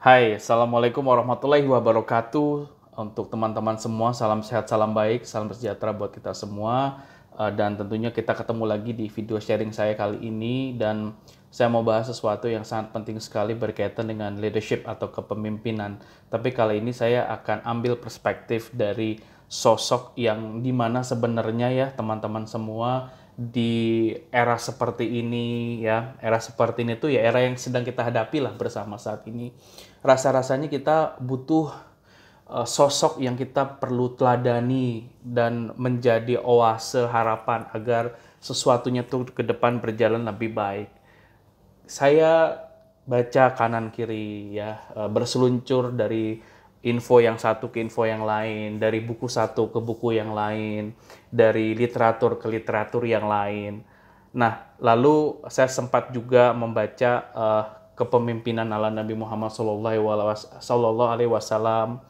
Hai, Assalamualaikum warahmatullahi wabarakatuh. Untuk teman-teman semua, salam sehat, salam baik, salam sejahtera buat kita semua. Dan tentunya kita ketemu lagi di video sharing saya kali ini. Dan saya mau bahas sesuatu yang sangat penting sekali berkaitan dengan leadership atau kepemimpinan. Tapi kali ini saya akan ambil perspektif dari sosok yang dimana sebenarnya ya teman-teman semua di era seperti ini ya, era seperti ini tuh ya era yang sedang kita hadapi lah bersama saat ini. Rasa-rasanya kita butuh sosok yang kita perlu teladani dan menjadi oase harapan agar sesuatunya tuh ke depan berjalan lebih baik. Saya baca kanan kiri ya, berseluncur dari info yang satu ke info yang lain, dari buku satu ke buku yang lain, dari literatur ke literatur yang lain. Nah, lalu saya sempat juga membaca kepemimpinan ala Nabi Muhammad Sallallahu Alaihi Wasallam.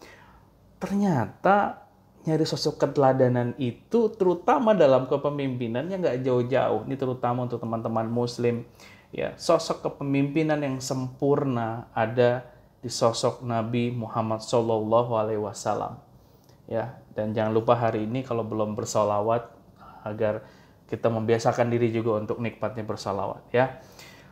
Ternyata nyari sosok keteladanan itu terutama dalam kepemimpinannya nggak jauh-jauh. Ini terutama untuk teman-teman Muslim. Ya, sosok kepemimpinan yang sempurna ada di sosok Nabi Muhammad Sallallahu Alaihi Wasallam. Ya, dan jangan lupa hari ini kalau belum bersolawat agar kita membiasakan diri juga untuk nikmatnya bersolawat ya.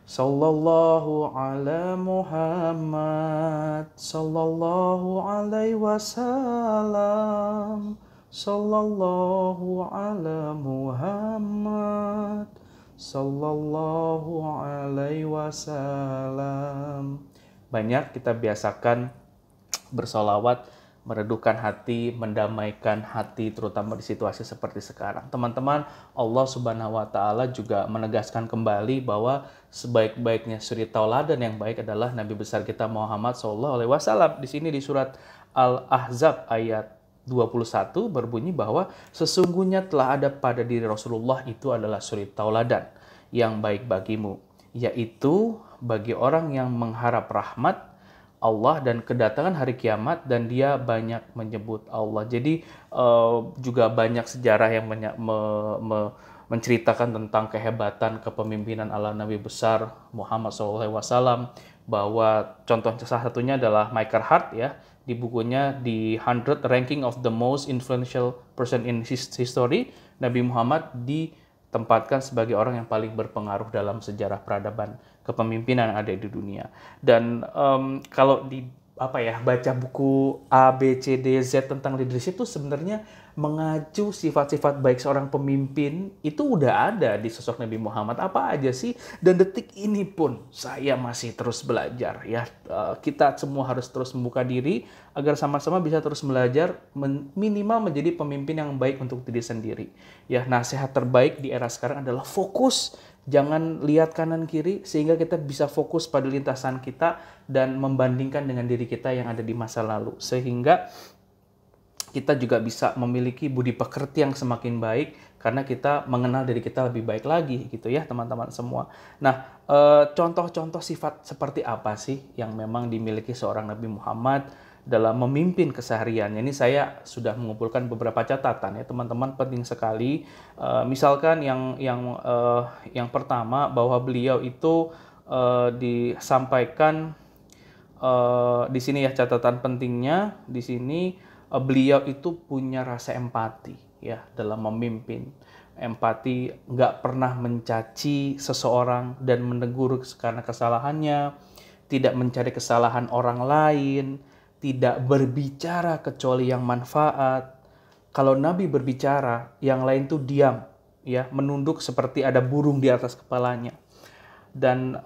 Sallallahu ala Muhammad, sallallahu alaihi wasallam, sallallahu ala Muhammad, sallallahu alaihi wasallam. Banyak kita biasakan bersolawat, mereduhkan hati, mendamaikan hati, terutama di situasi seperti sekarang. Teman-teman, Allah Subhanahu wa Ta'ala juga menegaskan kembali bahwa sebaik-baiknya suri tauladan yang baik adalah Nabi besar kita Muhammad SAW. Di sini di surat Al-Ahzab ayat 21 berbunyi bahwa sesungguhnya telah ada pada diri Rasulullah itu adalah suri tauladan yang baik bagimu, yaitu bagi orang yang mengharap rahmat Allah dan kedatangan hari kiamat dan dia banyak menyebut Allah. Jadi juga banyak sejarah yang menceritakan tentang kehebatan kepemimpinan ala Nabi besar Muhammad SAW, bahwa contoh salah satunya adalah Michael Hart ya, di bukunya The 100 Ranking of the Most Influential Person in History, Nabi Muhammad ditempatkan sebagai orang yang paling berpengaruh dalam sejarah peradaban kepemimpinan yang ada di dunia. Dan kalau di baca buku A, B, C, D, Z tentang leadership itu sebenarnya mengacu sifat-sifat baik seorang pemimpin itu udah ada di sosok Nabi Muhammad. Apa aja sih? Dan detik ini pun saya masih terus belajar ya. Kita semua harus terus membuka diri agar sama-sama bisa terus belajar minimal menjadi pemimpin yang baik untuk diri sendiri. Ya, nasihat terbaik di era sekarang adalah fokus. Jangan lihat kanan kiri sehingga kita bisa fokus pada lintasan kita dan membandingkan dengan diri kita yang ada di masa lalu. Sehingga kita juga bisa memiliki budi pekerti yang semakin baik karena kita mengenal diri kita lebih baik lagi gitu ya teman-teman semua. Nah, contoh-contoh sifat seperti apa sih yang memang dimiliki seorang Nabi Muhammad dalam memimpin kesehariannya? Ini saya sudah mengumpulkan beberapa catatan ya teman-teman, penting sekali. Misalkan yang pertama bahwa beliau itu disampaikan di sini ya, catatan pentingnya di sini beliau itu punya rasa empati ya dalam memimpin. Empati, nggak pernah mencaci seseorang dan menegur karena kesalahannya, tidak mencari kesalahan orang lain, tidak berbicara kecuali yang manfaat. Kalau Nabi berbicara, yang lain tuh diam, ya, menunduk seperti ada burung di atas kepalanya. Dan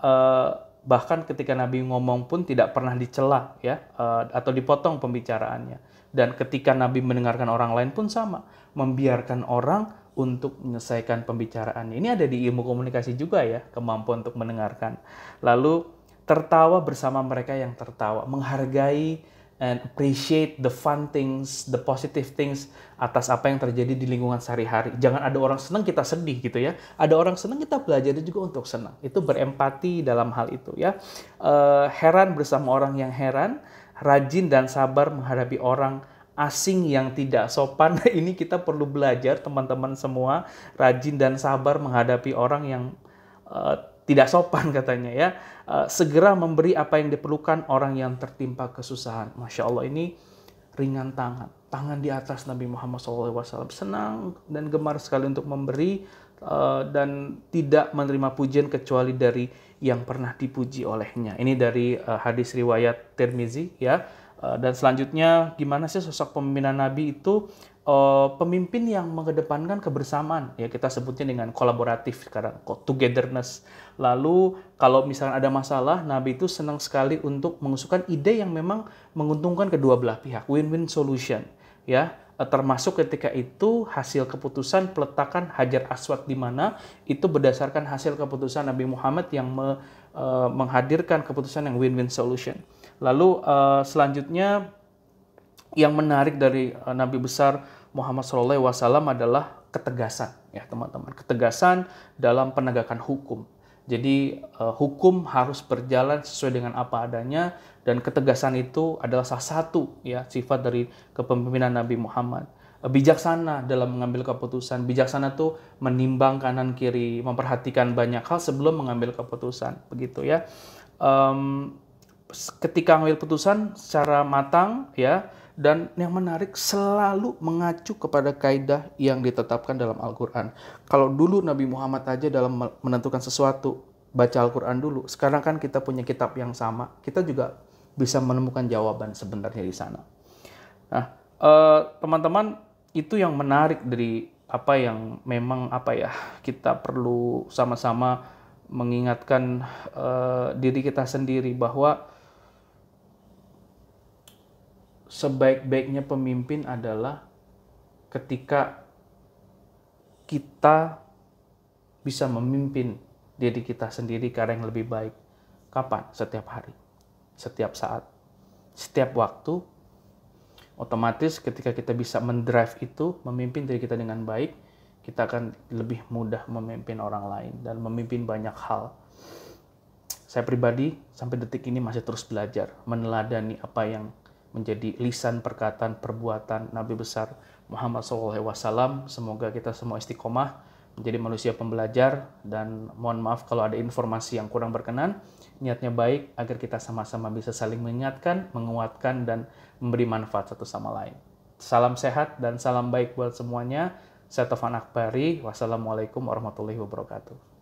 bahkan ketika Nabi ngomong pun tidak pernah dicela, ya, atau dipotong pembicaraannya. Dan ketika Nabi mendengarkan orang lain pun sama, membiarkan orang untuk menyelesaikan pembicaraannya. Ini ada di ilmu komunikasi juga ya, kemampuan untuk mendengarkan. Lalu tertawa bersama mereka yang tertawa, menghargai and appreciate the fun things, the positive things atas apa yang terjadi di lingkungan sehari-hari. Jangan ada orang senang kita sedih gitu ya. Ada orang senang kita belajar juga untuk senang. Itu berempati dalam hal itu ya. Heran bersama orang yang heran, rajin dan sabar menghadapi orang asing yang tidak sopan. Ini kita perlu belajar teman-teman semua, rajin dan sabar menghadapi orang yang tidak sopan katanya ya. Segera memberi apa yang diperlukan orang yang tertimpa kesusahan. Masya Allah, ini ringan tangan di atas Nabi Muhammad SAW, senang dan gemar sekali untuk memberi dan tidak menerima pujian kecuali dari yang pernah dipuji olehnya. Ini dari hadis riwayat Tirmizi ya. Dan selanjutnya, gimana sih sosok pemimpinan Nabi itu? Pemimpin yang mengedepankan kebersamaan, ya kita sebutnya dengan kolaboratif sekarang, togetherness. Lalu kalau misalnya ada masalah, Nabi itu senang sekali untuk mengusulkan ide yang memang menguntungkan kedua belah pihak, win-win solution, ya. Termasuk ketika itu hasil keputusan peletakan Hajar Aswad di mana itu berdasarkan hasil keputusan Nabi Muhammad yang menghadirkan keputusan yang win-win solution. Lalu selanjutnya yang menarik dari Nabi besar Muhammad SAW adalah ketegasan, ya teman-teman. Ketegasan dalam penegakan hukum. Jadi hukum harus berjalan sesuai dengan apa adanya, dan ketegasan itu adalah salah satu ya sifat dari kepemimpinan Nabi Muhammad. Bijaksana dalam mengambil keputusan. Bijaksana itu menimbang kanan kiri, memperhatikan banyak hal sebelum mengambil keputusan, begitu ya. Ketika mengambil keputusan secara matang ya. Dan yang menarik, selalu mengacu kepada kaidah yang ditetapkan dalam Al-Quran. Kalau dulu Nabi Muhammad aja dalam menentukan sesuatu, baca Al-Quran dulu. Sekarang kan kita punya kitab yang sama. Kita juga bisa menemukan jawaban sebenarnya di sana. Nah, teman-teman, itu yang menarik dari apa yang memang kita perlu sama-sama mengingatkan diri kita sendiri bahwa sebaik-baiknya pemimpin adalah ketika kita bisa memimpin diri kita sendiri ke arah yang lebih baik. Kapan? Setiap hari, setiap saat, setiap waktu. Otomatis ketika kita bisa mendrive itu, memimpin diri kita dengan baik, kita akan lebih mudah memimpin orang lain dan memimpin banyak hal. Saya pribadi sampai detik ini masih terus belajar, meneladani apa yang menjadi lisan perkataan perbuatan Nabi besar Muhammad SAW. Semoga kita semua istiqomah menjadi manusia pembelajar, dan mohon maaf kalau ada informasi yang kurang berkenan. Niatnya baik agar kita sama-sama bisa saling mengingatkan, menguatkan, dan memberi manfaat satu sama lain. Salam sehat dan salam baik buat semuanya. Saya Taufan Akbari. Wassalamualaikum warahmatullahi wabarakatuh.